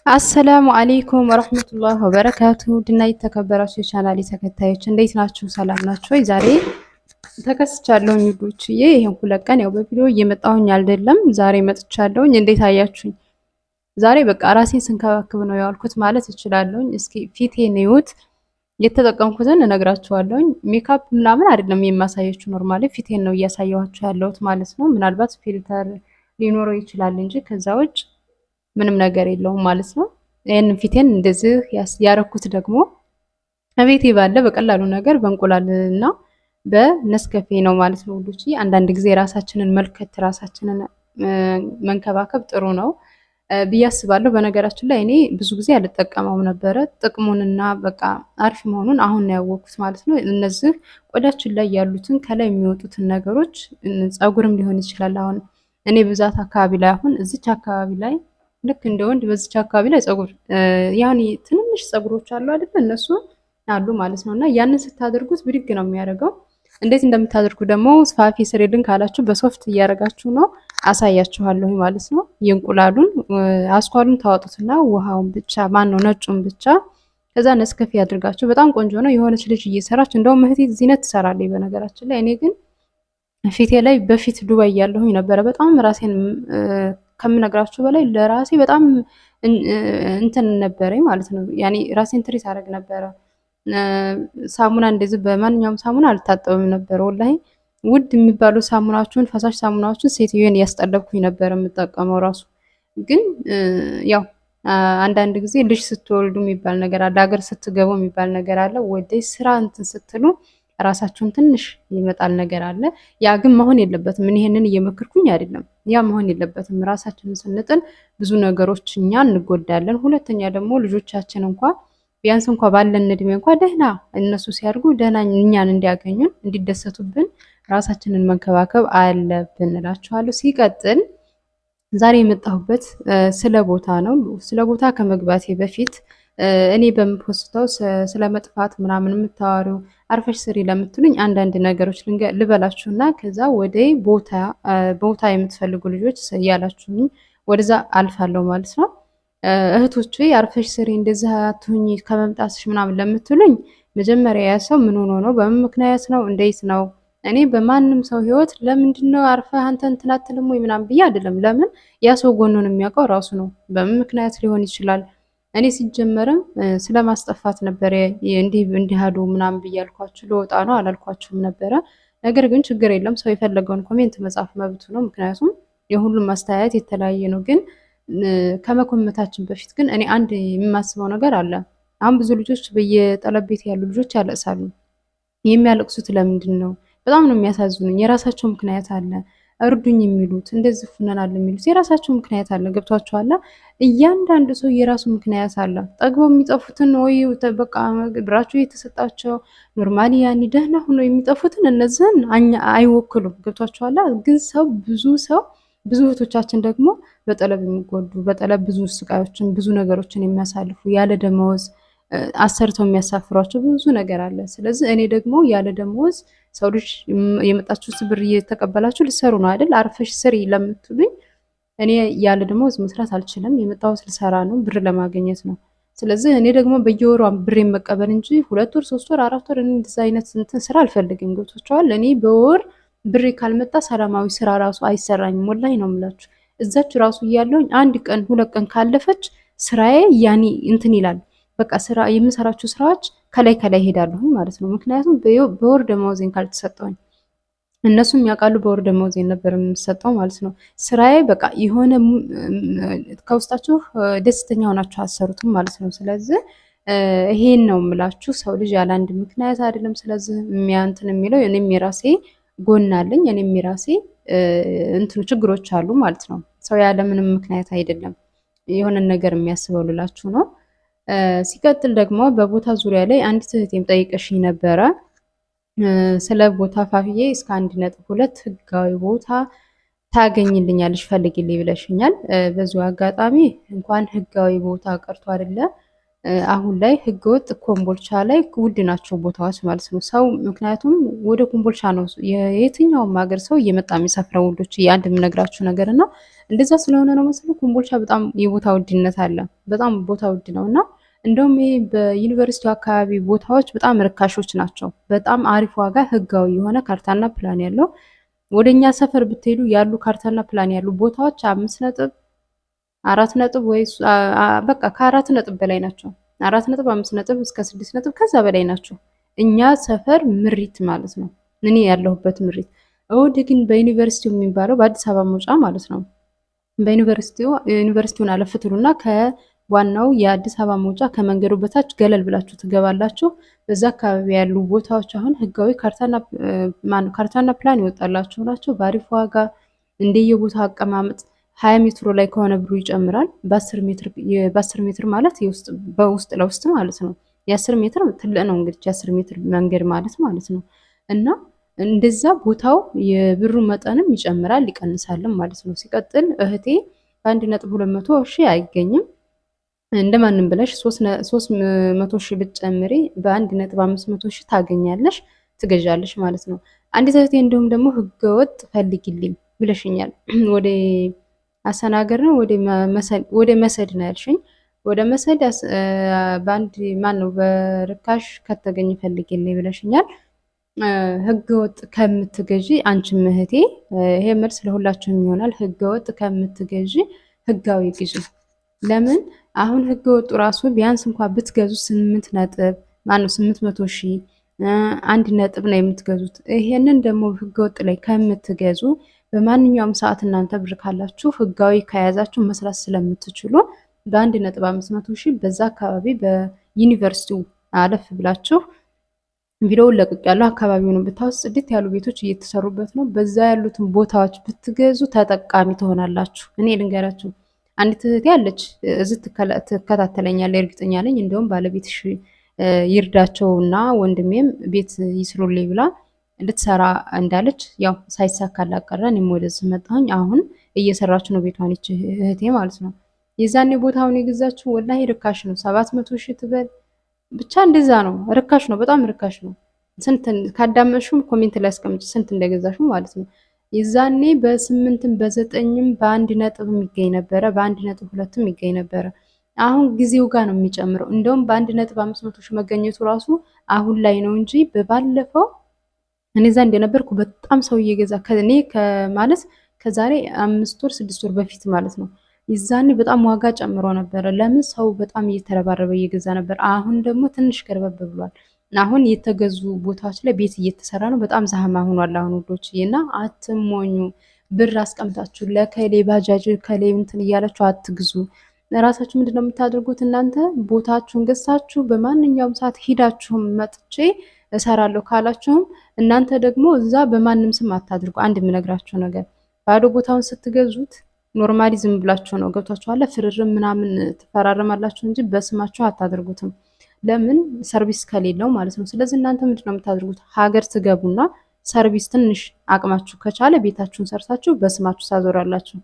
አሰላሙ አለይኩም ወረህመቱላህ ወበረካቱ ድና የተከበራችሁ የቻናሌ ተከታዮች እንዴት ናችሁ? ሰላም ናችሁ ወይ? ዛሬ ተከስቻለሁኝ ውዶችዬ። ይሄን ሁለት ቀን ያው በቪዲዮ እየመጣሁኝ አይደለም፣ ዛሬ መጥቻለሁኝ። እንዴት አያችሁኝ? ዛሬ በቃ ራሴን ስንከባከብ ነው ያልኩት ማለት እችላለሁኝ። እስኪ ፊቴን እዩት፣ የተጠቀምኩትን እነግራችኋለሁኝ። ሜካፕ ምናምን አይደለም የማሳያችሁ፣ ኖርማሊ ፊቴን ነው እያሳየኋችሁ ያለሁት ማለት ነው። ምናልባት ፊልተር ሊኖረው ይችላል እንጂ ከዛ ውጭ ምንም ነገር የለውም ማለት ነው። ይሄንን ፊቴን እንደዚህ ያረኩት ደግሞ እቤቴ ባለ በቀላሉ ነገር በእንቁላል እና በነስከፌ ነው ማለት ነው ውዶች። አንዳንድ ጊዜ ራሳችንን መልከት ራሳችንን መንከባከብ ጥሩ ነው ብዬ አስባለሁ። በነገራችን ላይ እኔ ብዙ ጊዜ አልጠቀመውም ነበረ። ጥቅሙንና በቃ አሪፍ መሆኑን አሁን ነው ያወቅኩት ማለት ነው። እነዚህ ቆዳችን ላይ ያሉትን ከላይ የሚወጡትን ነገሮች ፀጉርም ሊሆን ይችላል። አሁን እኔ ብዛት አካባቢ ላይ አሁን እዚች አካባቢ ላይ ልክ እንደ ወንድ በዚች አካባቢ ላይ ፀጉር ያኔ ትንንሽ ፀጉሮች አሉ አይደል? እነሱ አሉ ማለት ነው። እና ያንን ስታደርጉት ብድግ ነው የሚያደርገው። እንዴት እንደምታደርጉ ደግሞ ፋፊ ስሬልን ካላችሁ በሶፍት እያደረጋችሁ ነው አሳያችኋለሁ ማለት ነው። የእንቁላሉን አስኳሉን ታወጡትና ውሃውን ብቻ ማን ነው ነጩን ብቻ ከዛ ነስከፊ ያድርጋችሁ። በጣም ቆንጆ ነው። የሆነች ልጅ እየሰራች እንደውም እህቴ ዚነት ትሰራለች በነገራችን ላይ። እኔ ግን ፊቴ ላይ በፊት ዱባይ ያለሁኝ ነበረ በጣም ራሴን ከምነግራችሁ በላይ ለራሴ በጣም እንትን ነበረኝ ማለት ነው። ያኔ ራሴን ትሪት አደረግ ነበረ። ሳሙና እንደዚህ በማንኛውም ሳሙና አልታጠብም ነበር ወላሂ። ውድ የሚባሉ ሳሙናዎችን ፈሳሽ ሳሙናዎችን ሴትዮን እያስጠለብኩኝ ነበር የምጠቀመው ራሱ። ግን ያው አንዳንድ ጊዜ ልጅ ስትወልዱ የሚባል ነገር አለ፣ ሀገር ስትገቡ የሚባል ነገር አለ። ወደ ስራ እንትን ስትሉ ራሳችሁን ትንሽ ይመጣል ነገር አለ። ያ ግን መሆን የለበትም። ምን ይሄንን እየመክርኩኝ አይደለም። ያ መሆን የለበትም። ራሳችንን ስንጥል ብዙ ነገሮች እኛ እንጎዳለን። ሁለተኛ ደግሞ ልጆቻችን እንኳ ቢያንስ እንኳ ባለን እድሜ እንኳ ደህና እነሱ ሲያድጉ ደህና እኛን እንዲያገኙን እንዲደሰቱብን ራሳችንን መንከባከብ አለብን እላችኋለሁ። ሲቀጥል ዛሬ የመጣሁበት ስለ ቦታ ነው። ስለ ቦታ ከመግባቴ በፊት እኔ በምፖስተው ስለ መጥፋት ምናምን የምታወሪው አርፈሽ ስሪ ለምትሉኝ አንዳንድ ነገሮች ልበላችሁና ከዛ ወደ ቦታ የምትፈልጉ ልጆች እያላችሁኝ ወደዛ አልፋለሁ ማለት ነው። እህቶቹ አርፈሽ ስሪ እንደዛ አትሁኝ ከመምጣትሽ ምናምን ለምትሉኝ መጀመሪያ ያ ሰው ምን ሆኖ ነው? በምን ምክንያት ነው? እንዴት ነው? እኔ በማንም ሰው ህይወት ለምንድን ነው አርፈህ አንተ እንትን አትልም ወይ ምናምን ብዬ አይደለም። ለምን ያ ሰው ጎኑን የሚያውቀው ራሱ ነው። በምን ምክንያት ሊሆን ይችላል። እኔ ሲጀመርም ስለማስጠፋት ነበረ እንዲህ አሉ ምናምን ብያልኳችሁ ልወጣ ነው አላልኳችሁም ነበረ። ነገር ግን ችግር የለም ሰው የፈለገውን ኮሜንት መጻፍ መብቱ ነው። ምክንያቱም የሁሉም ማስተያየት የተለያየ ነው። ግን ከመኮመታችን በፊት ግን እኔ አንድ የማስበው ነገር አለ። አሁን ብዙ ልጆች በየጠለብ ቤት ያሉ ልጆች ያለቅሳሉ። የሚያለቅሱት ለምንድን ነው? በጣም ነው የሚያሳዝኑኝ። የራሳቸው ምክንያት አለ። እርዱኝ የሚሉት እንደዚህ ፉነናል የሚሉት የራሳቸው ምክንያት አለ። ገብቷቸዋል። እያንዳንዱ ሰው የራሱ ምክንያት አለ። ጠግበው የሚጠፉትን ወይ በቃ ብራቸው የተሰጣቸው ኖርማሊ ያኒ ደህና ሆኖ የሚጠፉትን እነዚህን አይወክሉም። ገብቷቸዋል። ግን ብዙ እህቶቻችን ደግሞ በጠለብ የሚጎዱ በጠለብ ብዙ ስቃዮችን ብዙ ነገሮችን የሚያሳልፉ ያለ ደመወዝ አሰርተው የሚያሳፍሯቸው ብዙ ነገር አለ። ስለዚህ እኔ ደግሞ ያለ ደመወዝ ሰው ልጅ የመጣችሁት ብር እየተቀበላችሁ ልሰሩ ነው አይደል? አርፈሽ ስሪ ለምትሉኝ እኔ ያለ ደመወዝ መስራት አልችልም። የመጣሁት ልሰራ ነው፣ ብር ለማግኘት ነው። ስለዚህ እኔ ደግሞ በየወሯ ብር መቀበል እንጂ 2 ወር 3 ወር 4 ወር እንደዛ አይነት እንትን ስራ አልፈልግም። ገብቶችኋል? እኔ በወር ብር ካልመጣ ሰላማዊ ስራ ራሱ አይሰራኝም። ወላሂ ነው የምላችሁ። እዛች ራሱ እያለሁኝ 1 ቀን 2 ቀን ካለፈች ስራዬ ያኔ እንትን ይላል። በቃ ስራ የምሰራቸው ስራዎች ከላይ ሄዳለሁ ማለት ነው። ምክንያቱም በወር ደመወዜን ካልተሰጠውኝ እነሱም ያውቃሉ በወር ደመወዜን ነበር የምሰጠው ማለት ነው። ስራዬ በቃ የሆነ ከውስጣችሁ ደስተኛ ሆናችሁ አሰሩትም ማለት ነው። ስለዚህ ይሄን ነው የምላችሁ። ሰው ልጅ ያለ አንድ ምክንያት አይደለም። ስለዚህ የሚያንትን የሚለው እኔም የራሴ ጎን አለኝ። እኔም የራሴ እንትኑ ችግሮች አሉ ማለት ነው። ሰው ያለ ምንም ምክንያት አይደለም የሆነን ነገር የሚያስበው ልላችሁ ነው። ሲቀጥል ደግሞ በቦታ ዙሪያ ላይ አንዲት እህቴም ጠይቀሽኝ ነበረ። ስለ ቦታ ፋፍዬ እስከ 1.2 ህጋዊ ቦታ ታገኝልኛለሽ ፈልጊልኝ ብለሽኛል። በዚሁ አጋጣሚ እንኳን ህጋዊ ቦታ ቀርቶ አይደለ አሁን ላይ ህገወጥ ኮምቦልቻ ላይ ውድ ናቸው ቦታዎች ማለት ነው። ሰው ምክንያቱም ወደ ኮምቦልቻ ነው የየትኛውም ሀገር ሰው እየመጣ የሚሰፍረው ውዶች፣ የአንድ የምነግራችሁ ነገር እና እንደዛ ስለሆነ ነው መሰለኝ ኮምቦልቻ በጣም የቦታ ውድነት አለ። በጣም ቦታ ውድ ነው እና እንደውም ይሄ በዩኒቨርሲቲው አካባቢ ቦታዎች በጣም ርካሾች ናቸው። በጣም አሪፍ ዋጋ ህጋዊ የሆነ ካርታና ፕላን ያለው ወደኛ ሰፈር ብትሄዱ ያሉ ካርታና ፕላን ያሉ ቦታዎች 5 ነጥብ 4 ነጥብ ወይ በቃ ከ4 ነጥብ በላይ ናቸው። 4 ነጥብ 5 ነጥብ እስከ 6 ነጥብ ከዛ በላይ ናቸው። እኛ ሰፈር ምሪት ማለት ነው፣ እኔ ያለሁበት ምሪት። እሑድ ግን በዩኒቨርሲቲው የሚባለው በአዲስ አበባ መውጫ ማለት ነው። ዩኒቨርሲቲውን አለፍ ትሉና ከዋናው የአዲስ አበባ መውጫ ከመንገዱ በታች ገለል ብላችሁ ትገባላችሁ። በዛ አካባቢ ያሉ ቦታዎች አሁን ህጋዊ ካርታና ፕላን ይወጣላቸው ናቸው በአሪፍ ዋጋ እንደየቦታ አቀማመጥ 20 ሜትሮ ላይ ከሆነ ብሩ ይጨምራል። በ10 ሜትር ማለት በውስጥ ለውስጥ ማለት ነው። የ10 ሜትር ትልቅ ነው እንግዲህ የ10 ሜትር መንገድ ማለት ነው። እና እንደዛ ቦታው የብሩ መጠንም ይጨምራል ይቀንሳልም ማለት ነው። ሲቀጥል እህቴ በ1.200 ሺህ አይገኝም። እንደማንም ብለሽ 300 ሺህ ብትጨምሪ በ1.500 ሺህ ታገኛለሽ፣ ትገዣለሽ ማለት ነው። አንዲት እህቴ እንዲሁም ደግሞ ህገወጥ ፈልጊልኝ ብለሽኛል። ወደ አሰናገር ነው ወደ መሰድ ነው ያልሽኝ። ወደ መሰድ በአንድ ማን ነው በርካሽ ከተገኘ ፈልጊልኝ ብለሽኛል። ህገወጥ ከምትገዢ አንቺም እህቴ፣ ይሄ መልስ ለሁላችሁም ይሆናል። ህገወጥ ከምትገዢ ህጋዊ ግዢ። ለምን አሁን ህገወጡ ራሱ ቢያንስ እንኳን ብትገዙ 800 ሺህ 1 ነጥብ ነው የምትገዙት። ይሄንን ደግሞ ህገወጥ ላይ ከምትገዙ በማንኛውም ሰዓት እናንተ ብር ካላችሁ ህጋዊ ከያዛችሁ መስራት ስለምትችሉ በ1.500 ሺህ በዛ አካባቢ በዩኒቨርሲቲው አለፍ ብላችሁ ቪዲዮውን ለቅቅ ያለው አካባቢውን ብታውስ ጽድት ያሉ ቤቶች እየተሰሩበት ነው። በዛ ያሉትን ቦታዎች ብትገዙ ተጠቃሚ ትሆናላችሁ። እኔ ልንገራችሁ፣ አንዲት እህቴ ያለች እዚህ ትከታተለኛለች፣ እርግጠኛ ነኝ። እንደውም ባለቤትሽ ይርዳቸውና ወንድሜም ቤት ይስሩልኝ ብላ ልትሰራ እንዳለች ያው ሳይሳካላት ቀረ። እኔም ወደዚህ መጣሁኝ። አሁን እየሰራችሁ ነው ቤቷን ይች እህቴ ማለት ነው። የዛኔ ቦታውን የገዛችሁ ወላሂ ርካሽ ነው። 700 ሺህ ትበል ብቻ እንደዛ ነው። ርካሽ ነው፣ በጣም ርካሽ ነው። ስንት ካዳመሽም ኮሜንት ላይ አስቀምጪ ስንት እንደገዛሽው ማለት ነው። የዛኔ በ8ም በ9ም በ1 ነጥብ የሚገኝ ነበረ፣ በ1.2 የሚገኝ ነበረ። አሁን ጊዜው ጋር ነው የሚጨምረው። እንደውም በ1.500 ሺህ መገኘቱ ራሱ አሁን ላይ ነው እንጂ በባለፈው እኔ እዛ እንደነበርኩ በጣም ሰው እየገዛ ከኔ ማለት ከዛሬ 5 ወር 6 ወር በፊት ማለት ነው። ይዛኔ በጣም ዋጋ ጨምሮ ነበረ። ለምን ሰው በጣም እየተረባረበ እየገዛ ነበር። አሁን ደግሞ ትንሽ ገርበብ ብሏል። አሁን የተገዙ ቦታዎች ላይ ቤት እየተሰራ ነው። በጣም ዛህማ ሆኗል አሁን ውዶች። እና አትሞኙ። ብር አስቀምጣችሁ ለከሌ ባጃጅ ከሌ እንትን እያላችሁ አትግዙ። ራሳችሁ ምንድነው የምታደርጉት እናንተ? ቦታችሁን ገዝታችሁ በማንኛውም ሰዓት ሂዳችሁም መጥቼ እሰራለሁ ካላችሁም እናንተ ደግሞ እዛ በማንም ስም አታድርጉ። አንድ የምነግራችሁ ነገር ባዶ ቦታውን ስትገዙት ኖርማሊ ዝም ብላችሁ ነው ገብታችኋል። ፍርርም ምናምን ትፈራረማላችሁ እንጂ በስማችሁ አታድርጉትም። ለምን ሰርቪስ ከሌለው ማለት ነው። ስለዚህ እናንተ ምንድነው የምታደርጉት? ሀገር ትገቡና ሰርቪስ ትንሽ አቅማችሁ ከቻለ ቤታችሁን ሰርታችሁ በስማችሁ ታዞራላችሁ።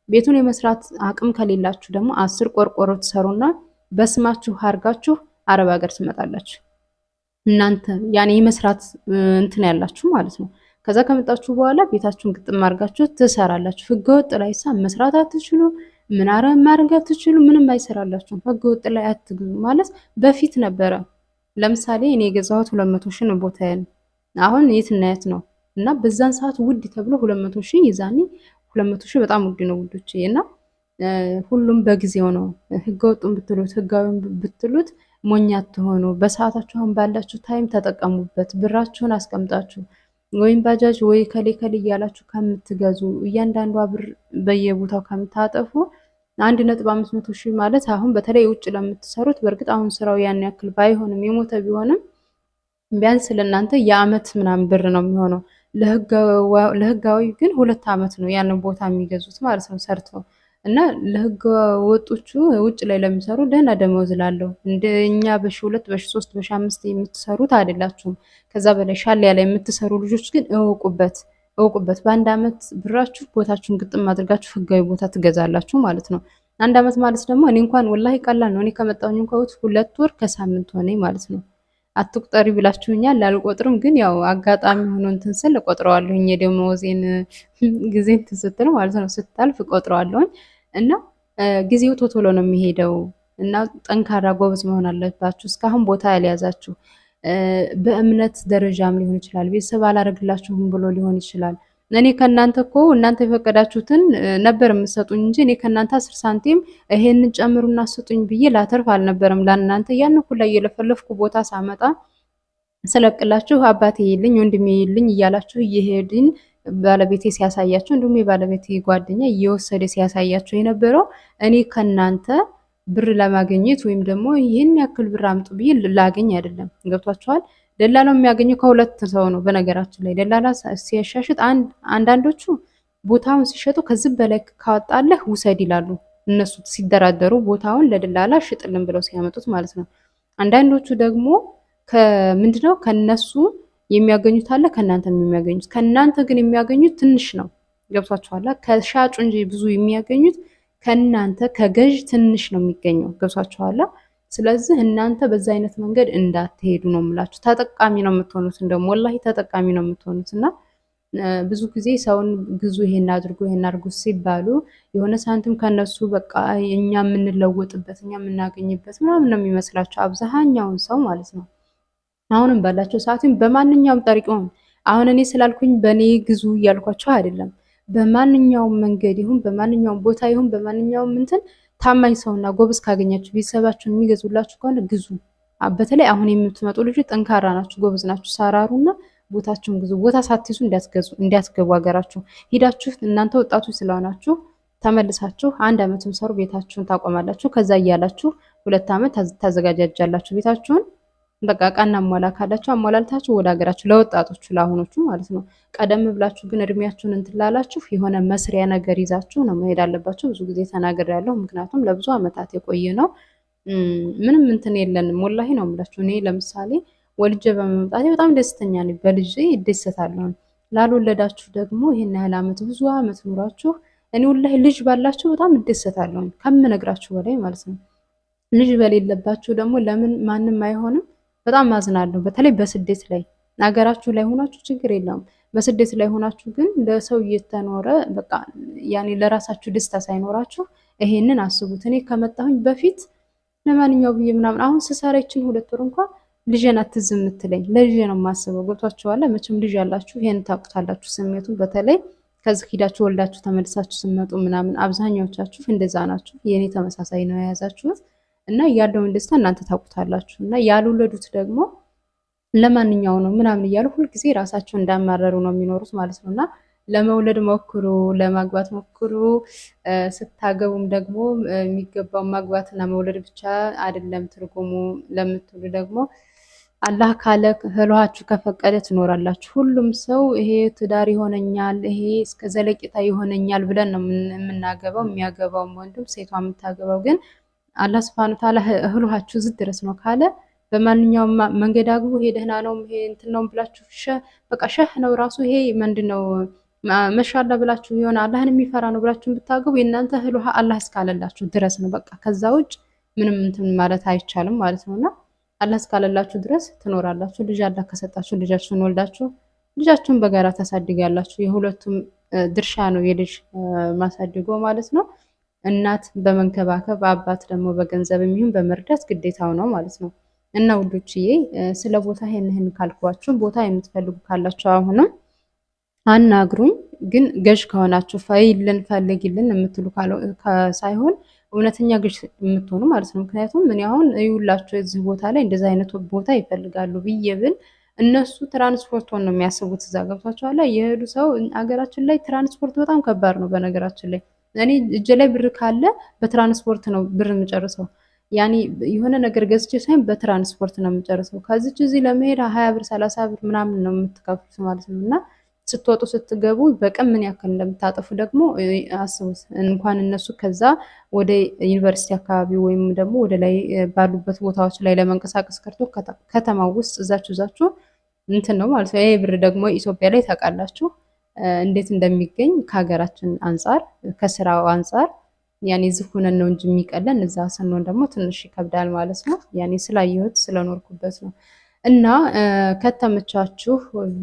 ቤቱን የመስራት አቅም ከሌላችሁ ደግሞ 10 ቆርቆሮ ትሰሩና በስማችሁ አርጋችሁ አረብ ሀገር ትመጣላችሁ። እናንተ ያኔ የመስራት እንትን ያላችሁ ማለት ነው። ከዛ ከመጣችሁ በኋላ ቤታችሁን ግጥም አርጋችሁ ትሰራላችሁ። ህገወጥ ላይ መስራት አትችሉ፣ ምን ማድረግ አትችሉ፣ ምንም አይሰራላችሁም። ህገወጥ ላይ አትግዙ ማለት በፊት ነበረ። ለምሳሌ እኔ የገዛሁት 200 ሺህ ነው ቦታዬን። አሁን የት እና የት ነው? እና በዛን ሰዓት ውድ ተብሎ 200 ሺህ ይዛኔ 200 ሺህ በጣም ውድ ነው ውዶች። እና ሁሉም በጊዜው ነው። ህገወጡን ብትሉት ህጋዊውን ብትሉት ሞኛ አትሆኑ። በሰዓታችሁ አሁን ባላችሁ ታይም ተጠቀሙበት። ብራችሁን አስቀምጣችሁ ወይም ባጃጅ ወይ ከሌ እያላችሁ ከምትገዙ እያንዳንዷ ብር በየቦታው ከምታጠፉ 1.500 ሺህ ማለት አሁን በተለይ ውጭ ለምትሰሩት በእርግጥ አሁን ስራው ያን ያክል ባይሆንም የሞተ ቢሆንም ቢያንስ ለእናንተ የአመት ምናምን ብር ነው የሚሆነው። ለህጋዊ ግን 2 አመት ነው ያንን ቦታ የሚገዙት ማለት ነው ሰርተው። እና ለህገ ወጦቹ ውጭ ላይ ለሚሰሩ ደህና ደመወዝ ላለው እንደኛ በ2 በ3 በ5 የምትሰሩት አይደላችሁም። ከዛ በላይ ሻል ያለ የምትሰሩ ልጆች ግን እወቁበት። በአንድ አመት ብራችሁ ቦታችሁን ግጥም አድርጋችሁ ህጋዊ ቦታ ትገዛላችሁ ማለት ነው። አንድ አመት ማለት ደግሞ እኔ እንኳን ወላሂ ቀላል ነው። እኔ ከመጣሁኝ እንኳን 2 ወር ከሳምንት ሆነኝ ማለት ነው። አትቁጠሪ ብላችሁኛል፣ አልቆጥርም። ግን ያው አጋጣሚ ሆኖ እንትን ስል እቆጥረዋለሁኝ የደመወዜን ጊዜ እንትን ስትል ማለት ነው፣ ስታልፍ እቆጥረዋለሁኝ። እና ጊዜው ቶቶሎ ነው የሚሄደው። እና ጠንካራ ጎበዝ መሆን አለባችሁ። እስካሁን ቦታ ያልያዛችሁ በእምነት ደረጃም ሊሆን ይችላል፣ ቤተሰብ አላደርግላችሁም ብሎ ሊሆን ይችላል። እኔ ከእናንተ እኮ እናንተ የፈቀዳችሁትን ነበር የምትሰጡኝ እንጂ እኔ ከእናንተ 10 ሳንቲም ይሄንን ጨምሩና ስጡኝ ብዬ ላተርፍ አልነበረም ለእናንተ። ያን ሁላ እየለፈለፍኩ ቦታ ሳመጣ ስለቅላችሁ አባቴ ይልኝ ወንድሜ ይልኝ እያላችሁ እየሄድን ባለቤቴ ሲያሳያችሁ፣ እንዲሁም የባለቤቴ ጓደኛ እየወሰደ ሲያሳያችሁ የነበረው እኔ ከእናንተ ብር ለማግኘት ወይም ደግሞ ይህን ያክል ብር አምጡ ብዬ ላገኝ አይደለም። ገብቷችኋል? ደላላው የሚያገኘው ከሁለት ሰው ነው። በነገራችን ላይ ደላላ ሲያሻሽጥ አንዳንዶቹ ቦታውን ሲሸጡ ከዚህ በላይ ካወጣለህ ውሰድ ይላሉ። እነሱ ሲደራደሩ ቦታውን ለደላላ ሽጥልን ብለው ሲያመጡት ማለት ነው። አንዳንዶቹ ደግሞ ከምንድነው ከነሱ የሚያገኙት አለ፣ ከእናንተ የሚያገኙት። ከእናንተ ግን የሚያገኙት ትንሽ ነው። ገብቷችኋል? ከሻጩ እንጂ ብዙ የሚያገኙት ከእናንተ ከገዥ ትንሽ ነው የሚገኘው። ገብቷችኋል? ስለዚህ እናንተ በዛ አይነት መንገድ እንዳትሄዱ ነው የምላችሁ። ተጠቃሚ ነው የምትሆኑት፣ እንደውም ወላሂ ተጠቃሚ ነው የምትሆኑት። እና ብዙ ጊዜ ሰውን ግዙ፣ ይሄን አድርጎ ይሄን አድርጎ ሲባሉ የሆነ ሳንቲም ከነሱ በቃ እኛ የምንለወጥበት እኛ የምናገኝበት ምናምን ነው የሚመስላቸው አብዛኛውን ሰው ማለት ነው። አሁንም ባላቸው ሰዓትም በማንኛውም ጠሪቆም አሁን እኔ ስላልኩኝ በእኔ ግዙ እያልኳቸው አይደለም። በማንኛውም መንገድ ይሁን በማንኛውም ቦታ ይሁን በማንኛውም እንትን ታማኝ ሰውና ጎበዝ ካገኛችሁ ቤተሰባችሁን የሚገዙላችሁ ከሆነ ግዙ። በተለይ አሁን የምትመጡ ልጆች ጠንካራ ናችሁ፣ ጎበዝ ናችሁ። ሰራሩና ቦታችሁን ግዙ። ቦታ ሳትይዙ እንዲያስገቡ ሀገራችሁ ሂዳችሁ እናንተ ወጣቶች ስለሆናችሁ ተመልሳችሁ 1 አመትም ሰሩ ቤታችሁን ታቆማላችሁ። ከዛ እያላችሁ 2 አመት ታዘጋጃጃላችሁ ቤታችሁን። በቃ ቃና አሟላ ካላችሁ አሟላልታችሁ ወደ ሀገራችሁ ለወጣቶቹ ለአሁኖቹ ማለት ነው። ቀደም ብላችሁ ግን እድሜያችሁን እንትላላችሁ የሆነ መስሪያ ነገር ይዛችሁ ነው መሄድ አለባችሁ። ብዙ ጊዜ ተናግሬያለሁ፣ ምክንያቱም ለብዙ አመታት የቆየ ነው። ምንም እንትን የለንም ወላሂ ነው የምላችሁ። እኔ ለምሳሌ ወልጄ በመምጣቴ በጣም ደስተኛ ነኝ። በልጄ ይደሰታለሁ። ላልወለዳችሁ ደግሞ ይሄን ያህል አመት ብዙ አመት ኑራችሁ እኔ ወላሂ ልጅ ባላችሁ በጣም እደሰታለሁ ከምነግራችሁ በላይ ማለት ነው። ልጅ በሌለባችሁ ደግሞ ለምን ማንም አይሆንም በጣም ማዝናለሁ። በተለይ በስደት ላይ ሀገራችሁ ላይ ሆናችሁ ችግር የለውም። በስደት ላይ ሆናችሁ ግን ለሰው እየተኖረ በቃ ያኔ ለራሳችሁ ደስታ ሳይኖራችሁ ይሄንን አስቡት። እኔ ከመጣሁኝ በፊት ለማንኛው ብዬ ምናምን አሁን ስሰራ ይችን 2 ወር እንኳን ልጄን አትዝም የምትለኝ ለልጄ ነው የማስበው። ገብቷችኋል? መቼም ልጅ ያላችሁ ይሄን ታውቁታላችሁ ስሜቱን። በተለይ ከዚህ ሂዳችሁ ወልዳችሁ ተመልሳችሁ ስትመጡ ምናምን አብዛኛዎቻችሁ እንደዛ ናችሁ። የኔ ተመሳሳይ ነው የያዛችሁት እና ያለውን ደስታ እናንተ ታውቁታላችሁ። እና ያልወለዱት ደግሞ ለማንኛው ነው ምናምን እያሉ ሁልጊዜ ራሳቸው እንዳማረሩ ነው የሚኖሩት ማለት ነው። እና ለመውለድ ሞክሩ፣ ለማግባት ሞክሩ። ስታገቡም ደግሞ የሚገባው ማግባትና መውለድ ብቻ አይደለም ትርጉሙ ለምትሉ ደግሞ አላህ ካለ ህልዋችሁ ከፈቀደ ትኖራላችሁ። ሁሉም ሰው ይሄ ትዳር ይሆነኛል፣ ይሄ እስከ ዘለቂታ ይሆነኛል ብለን ነው የምናገባው። የሚያገባው ወንድም ሴቷ የምታገባው ግን አላህ Subhanahu Ta'ala ህልዋችሁ ዝት ድረስ ነው ካለ በማንኛውም መንገድ አግቡ። ይሄ ደህና ነው ይሄ እንትን ነው ብላችሁ በቃ ሸህ ነው ራሱ ይሄ ምንድነው መሻላ ብላችሁ የሆነ አላህን የሚፈራ ነው ብላችሁ ብታገቡ የእናንተ ህልዋ አላህ እስካለላችሁ ድረስ ነው። በቃ ከዛ ውጭ ምንም እንትን ማለት አይቻልም ማለት ነውና አላህ እስካለላችሁ ድረስ ትኖራላችሁ። ልጅ አላህ ከሰጣችሁ ልጃችሁን ወልዳችሁ ልጃችሁን በጋራ ታሳድጋላችሁ። የሁለቱም ድርሻ ነው የልጅ ማሳደጎ ማለት ነው። እናት በመንከባከብ አባት ደግሞ በገንዘብ የሚሆን በመርዳት ግዴታው ነው ማለት ነው። እና ውዶችዬ ስለ ቦታ ይሄን ካልኳችሁ ቦታ የምትፈልጉ ካላችሁ አሁንም አናግሩኝ። ግን ገዥ ከሆናችሁ ፋይልን ፈልጊልን የምትሉ ሳይሆን እውነተኛ ገዥ የምትሆኑ ማለት ነው። ምክንያቱም ምን አሁን ይውላችሁ እዚህ ቦታ ላይ እንደዛ አይነት ቦታ ይፈልጋሉ ብዬ ብል እነሱ ትራንስፖርቱን ነው የሚያስቡት። እዛ ገብቷቸዋል። የሄዱ ሰው አገራችን ላይ ትራንስፖርት በጣም ከባድ ነው። በነገራችን ላይ እኔ እጄ ላይ ብር ካለ በትራንስፖርት ነው ብር የምጨርሰው። ያኔ የሆነ ነገር ገዝቼ ሳይሆን በትራንስፖርት ነው የምጨርሰው። ከዚች እዚህ ለመሄድ 20 ብር 30 ብር ምናምን ነው የምትከፍሉት ማለት ነው። እና ስትወጡ ስትገቡ በቀን ምን ያክል እንደምታጠፉ ደግሞ አስቡት። እንኳን እነሱ ከዛ ወደ ዩኒቨርሲቲ አካባቢ ወይም ደግሞ ወደ ላይ ባሉበት ቦታዎች ላይ ለመንቀሳቀስ ከርቶ ከተማው ውስጥ እዛችሁ እንትን ነው ማለት ነው። ይሄ ብር ደግሞ ኢትዮጵያ ላይ ታውቃላችሁ እንዴት እንደሚገኝ ከሀገራችን አንጻር ከስራው አንጻር ያኔ እዚህ ሆነን ነው እንጂ የሚቀለን እዛ ስንሆን ደግሞ ትንሽ ይከብዳል ማለት ነው። ያኔ ስላየሁት ስለኖርኩበት ነው። እና ከተመቻችሁ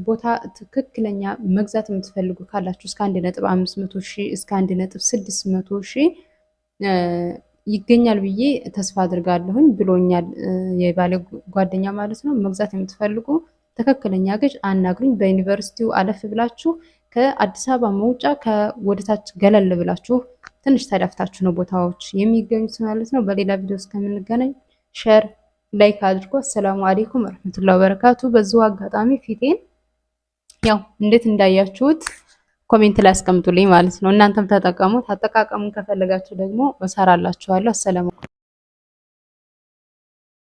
ቦታ ትክክለኛ መግዛት የምትፈልጉ ካላችሁ እስከ 1.500 ሺህ እስከ 1.600 ሺህ ይገኛል ብዬ ተስፋ አድርጋለሁኝ ብሎኛል የባለ ጓደኛ ማለት ነው። መግዛት የምትፈልጉ ትክክለኛ ገዥ አናግሩኝ። በዩኒቨርሲቲው አለፍ ብላችሁ ከአዲስ አበባ መውጫ ከወደታች ገለል ብላችሁ ትንሽ ተዳፍታችሁ ነው ቦታዎች የሚገኙት ማለት ነው። በሌላ ቪዲዮ እስከምንገናኝ ሼር ላይክ አድርጎ አሰላሙ አለይኩም ወራህመቱላሂ ወበረካቱ። በዚሁ አጋጣሚ ፊቴን ያው እንዴት እንዳያችሁት ኮሜንት ላይ አስቀምጡልኝ ማለት ነው። እናንተም ተጠቀሙት። አጠቃቀሙን ከፈለጋችሁ ደግሞ እሰራላችኋለሁ። አሰላሙ